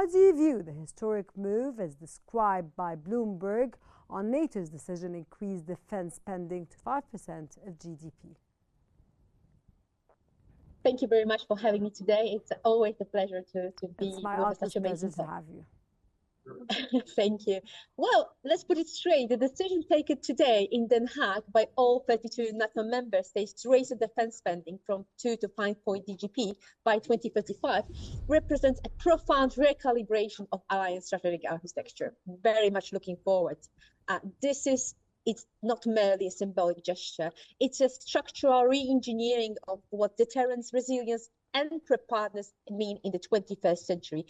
How do you view the historic move as described by Bloomberg on NATO's decision to increase defense spending to 5% of GDP? Thank you very much for having me today. It's always a pleasure to be with such amazing pleasure to have you. Thank you. Well, let's put it straight. The decision taken today in Den Haag by all 32 NATO member states to raise the defense spending from 2 to 5 point GDP by 2035 represents a profound recalibration of alliance strategic architecture. Very much looking forward. It's not merely a symbolic gesture. It's a structural re-engineering of what deterrence, resilience, and preparedness mean in the 21st century.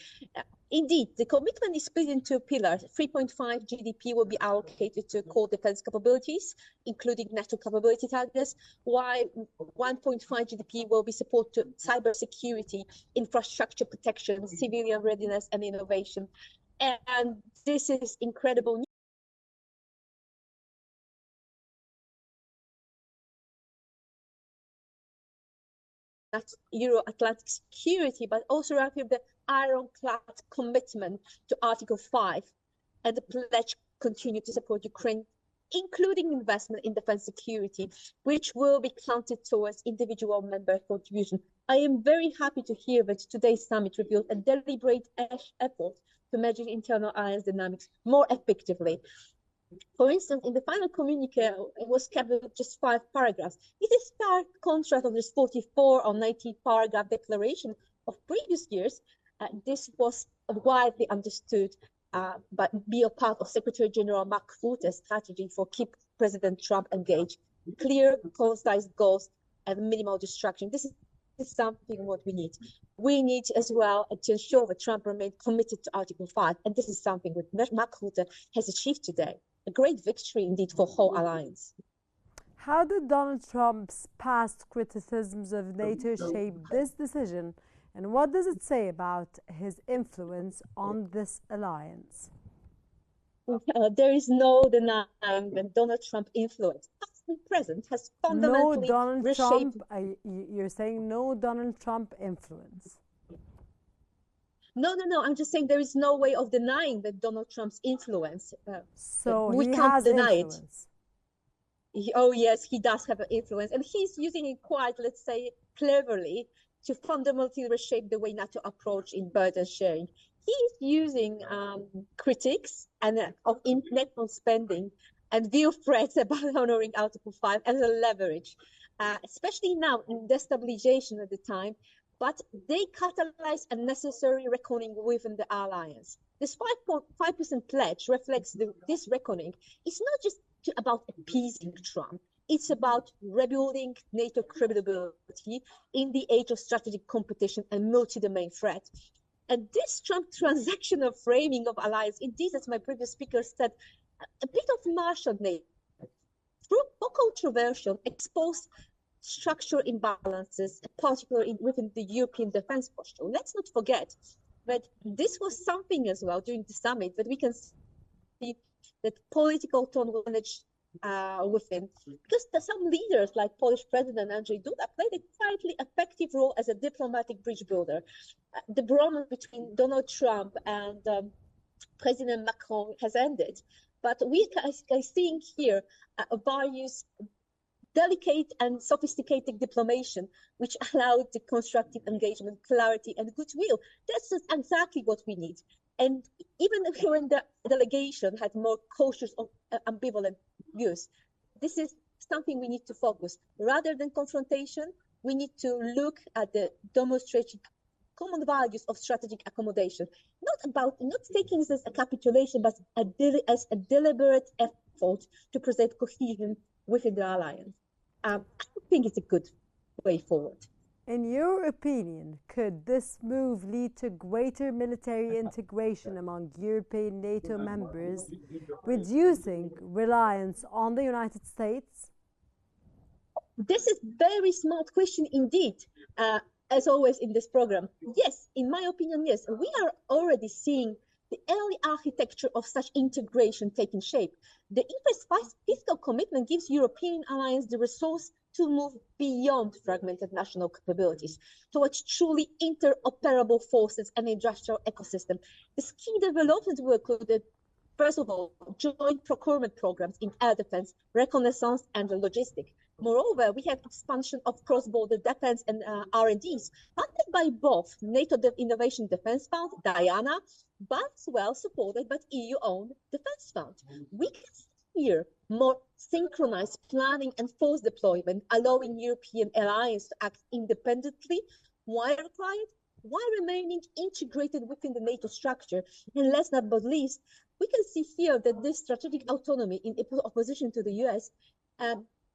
Indeed, the commitment is split in two pillars. 3.5 GDP will be allocated to core defense capabilities, including NATO capability targets, while 1.5 GDP will be support to cybersecurity, infrastructure protection, civilian readiness, and innovation. And this is incredible news. Euro-Atlantic security, but also the ironclad commitment to Article 5 and the pledge continue to support Ukraine, including investment in defense security, which will be counted towards individual member contribution. I am very happy to hear that today's summit revealed a deliberate effort to measure internal alliance dynamics more effectively. For instance, in the final communique, it was kept with just 5 paragraphs. It is stark contrast of this 44 or 90 paragraph declaration of previous years. This was widely understood but be a part of Secretary General Mark Rutte's strategy for keep President Trump engaged. Clear, concise goals and minimal distraction. This is something what we need. We need as well to ensure that Trump remains committed to Article 5, and this is something that Mark Rutte has achieved today. A great victory indeed for whole alliance. How did Donald Trump's past criticisms of NATO shape this decision, and what does it say about his influence on this alliance? There is no denying that Donald Trump's influence, past and present, has fundamentally reshaped. You're saying no Donald Trump influence? No. I'm just saying there is no way of denying that Donald Trump's influence. So we can't deny influence. Oh yes, he does have an influence, and he's using it quite, let's say, cleverly to fundamentally reshape the way NATO approach in burden sharing. He's using critics and of net spending and view threats about honoring Article 5 as a leverage, especially now in destabilization at the time. But they catalyze a necessary reckoning within the alliance. This 5% pledge reflects this reckoning. It's not just about appeasing Trump. It's about rebuilding NATO credibility in the age of strategic competition and multi-domain threat. And this Trump transactional framing of alliance, indeed, as my previous speaker said, a bit of martial NATO. Through controversial, exposed structural imbalances, particularly within the European defense posture. Let's not forget that this was something as well during the summit that we can see that political tone will manage within, because some leaders like Polish President Andrzej Duda played a quietly effective role as a diplomatic bridge builder. The bromance between Donald Trump and President Macron has ended, but we are seeing here various delicate and sophisticated diplomacy, which allowed the constructive engagement, clarity, and goodwill. That's exactly what we need. And even when the delegation had more cautious or ambivalent views, this is something we need to focus. Rather than confrontation, we need to look at the demonstrating common values of strategic accommodation. Not taking this as a capitulation, but as a deliberate effort to present cohesion within the alliance. I think it's a good way forward. In your opinion, could this move lead to greater military integration among European NATO members, reducing reliance on the United States? This is a very smart question indeed. As always in this program, yes, in my opinion, yes. We are already seeing the early architecture of such integration taking shape. The increased fiscal commitment gives European alliance the resource to move beyond fragmented national capabilities towards truly interoperable forces and industrial ecosystem. This key development will include, first of all, joint procurement programs in air defense, reconnaissance, and logistics. Moreover, we have expansion of cross-border defense and R&Ds, funded by both NATO Innovation Defense Fund, Diana, but as well supported by EU-owned defense fund. We can see here more synchronized planning and force deployment, allowing European alliance to act independently while required, while remaining integrated within the NATO structure. And last but not least, we can see here that this strategic autonomy in opposition to the US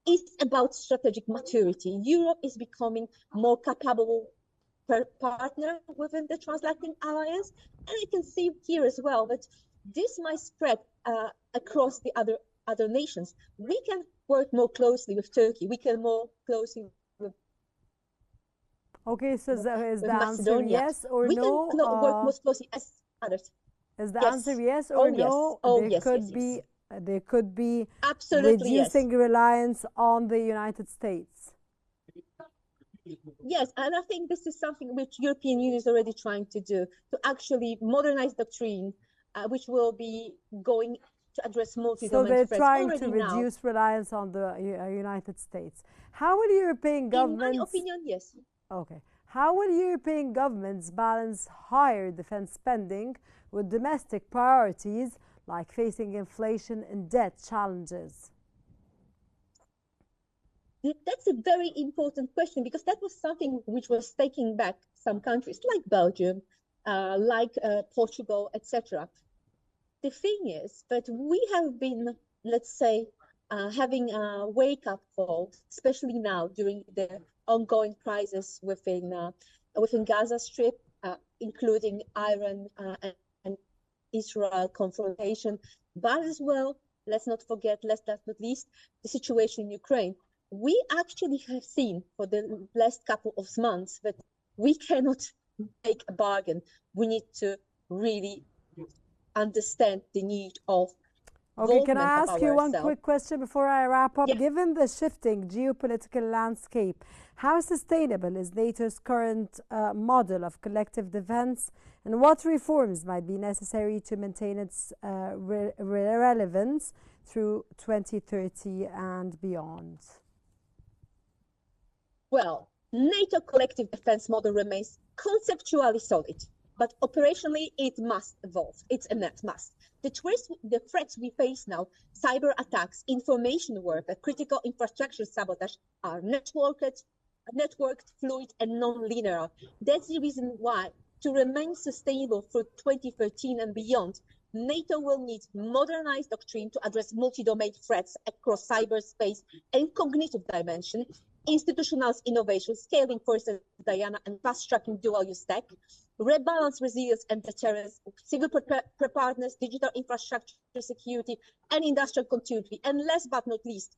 is about strategic maturity. Europe is becoming more capable partner within the transatlantic alliance. And you can see here as well that this might spread across the other nations. We can work more closely with Turkey. We can more closely with Okay, so is the answer Macedonia. yes or we no? We can work most closely as others. Is the Yes. answer yes or no? Yes. There could be Absolutely reducing yes. reliance on the United States. Yes, and I think this is something which European Union is already trying to do, to actually modernize doctrine, which will be going to address multi-domain So they're threats trying already to now. reduce reliance on the United States. How will European governments... In my opinion, yes. Okay. How will European governments balance higher defense spending with domestic priorities like facing inflation and debt challenges? That's a very important question, because that was something which was taking back some countries like Belgium, like Portugal, etc. The thing is that we have been, let's say, having a wake-up call, especially now during the ongoing crisis within Gaza Strip, including Iran and Israel confrontation, but as well, let's not forget, last but not least, the situation in Ukraine. We actually have seen for the last couple of months that we cannot make a bargain. We need to really understand the need of Okay, can I ask you one ourselves. quick question before I wrap up? Yeah. Given the shifting geopolitical landscape, how sustainable is NATO's current model of collective defense, and what reforms might be necessary to maintain its relevance through 2030 and beyond? Well, NATO collective defense model remains conceptually solid, but operationally it must evolve. It's a must. The threats we face now, cyber attacks, information warfare, critical infrastructure sabotage, are networked, fluid, and non-linear. That's the reason why, to remain sustainable through 2013 and beyond, NATO will need modernized doctrine to address multi-domain threats across cyberspace and cognitive dimension, institutional innovation, scaling force Diana, and fast-tracking dual-use tech, rebalance resilience and deterrence, civil preparedness, digital infrastructure security, and industrial continuity. And last but not least,